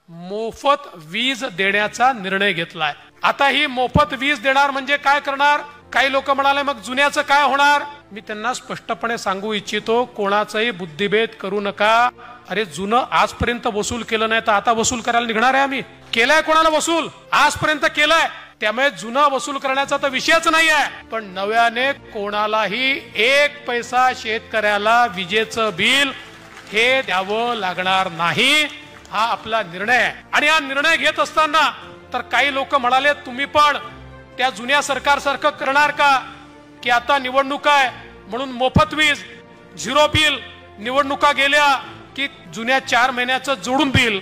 मोफत वीज देण्याचा निर्णय घेतलाय। आता ही मोफत वीज देणार म्हणजे काय करणार? काही लोक म्हणाले मग जुन्याचं काय होणार? मी त्यांना स्पष्टपणे सांगू इच्छितो, कोणाचाही बुद्धिभेद करू नका। अरे जुनं आजपर्यंत वसूल केलं नाही तर आता वसूल करायला निघणार आहे आम्ही? केलाय कोणाला वसूल? आजपर्यंत केलाय, त्यामुळे जुना वसूल करण्याचा तर विषयच नाही आहे। पण नव्याने कोणालाही एक पैसा शेतकऱ्याला विजेचं बिल हे द्यावं लागणार नाही, हा आपला निर्णय आहे। आणि हा निर्णय घेत असताना तर काही लोक म्हणाले तुम्ही पण त्या जुन्या सरकार सारखं करणार का, की आता निवडणूक आहे म्हणून मोफत वीज, झिरो बिल, निवडणुका गेल्या की जुन्या 4 महिन्याचं जोडून बिल,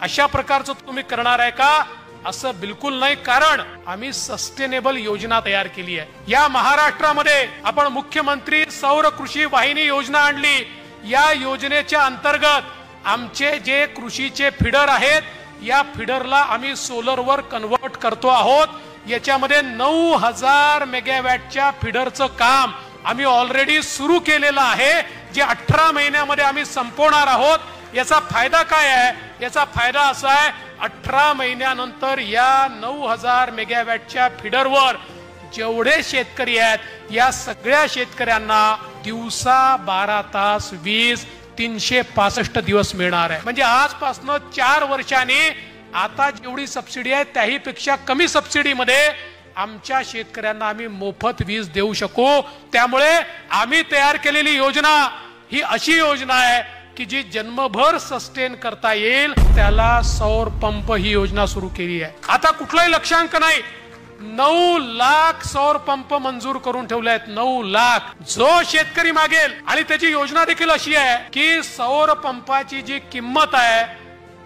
अशा प्रकारचं तुम्ही करणार आहे का? असं बिलकुल नाही, कारण आम्ही सस्टेनेबल योजना तयार केली आहे। या महाराष्ट्रामध्ये आपण मुख्यमंत्री सौर कृषी वाहिनी योजना आणली। या योजनेच्या अंतर्गत आमचे जे कृषीचे फीडर आहेत, या फीडरला आम्ही सोलरवर कन्वर्ट करतो आहोत। याच्यामध्ये 9000 मेगावॅटच्या फीडरचं काम आम्ही ऑलरेडी सुरू केलेलं आहे, जे 18 महिन्यामध्ये आम्ही संपवणार आहोत। याचा फायदा काय आहे? याचा फायदा असा आहे, 18 महिन्यानंतर या 9000 मेगावॅटच्या फीडरवर जेवढे शेतकरी आहेत, या सगळ्या शेतकऱ्यांना दिवसा 12 तास वीज 365 दिवस मिळणार आहे। म्हणजे आजपासून 4 वर्षांनी आता जेवढी सबसिडी आहे त्याही पेक्षा कमी सबसिडीमध्ये आमच्या शेतकऱ्यांना आम्ही मोफत वीज देऊ शकू। त्यामुळे आम्ही तयार केलेली योजना ही अशी योजना आहे की जी जन्मभर सस्टेन करता येईल। त्याला सौर पंप ही योजना सुरू केली आहे। आता कुठलाही लक्षांक नाही, 9 लाख सौर पंप मंजूर करून ठेवले आहेत। 9 लाख जो शेतकरी मागेल। आणि त्याची योजना देखील अशी आहे की सौर पंपाची जी किंमत आहे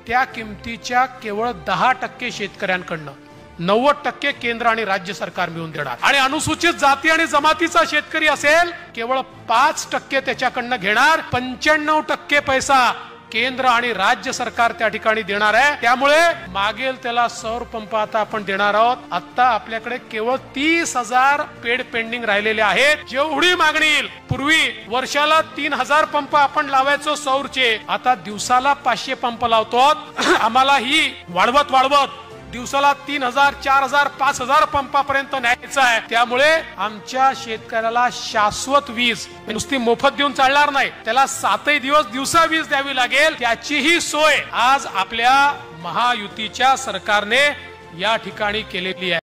त्या किमतीच्या केवळ 10% शेतकऱ्यांकडनं, 90% केंद्र आणि राज्य सरकार मिळून देणार। आणि अनुसूचित जाती आणि जमातीचा शेतकरी असेल केवळ 5% त्याच्याकडनं घेणार। 95% पैसा केंद्र आणि राज्य सरकार त्या ठिकाणी देणार आहे। त्यामुळे मागेल त्याला सौर पंप आता आपण देणार आहोत। आता आपल्याकडे केवळ 30,000 पेड पेंडिंग राहिलेले आहेत। जेवढी मागणी येईल, पूर्वी वर्षाला 3000 पंप आपण लावायचो सौरचे, आता दिवसाला 500 पंप लावतो। आम्हाला ही वाढवत दिवसाला 3000, 4000, 5000 पंपापर्यंत न्यायचं आहे। त्यामुळे आमच्या शेतकऱ्याला शाश्वत वीज नुसती मोफत देऊन चालणार नाही, त्याला 7 दिवस दिवसा वीज द्यावी लागेल। त्याचीही सोय आज आपल्या महायुतीच्या सरकारने या ठिकाणी केलेली आहे।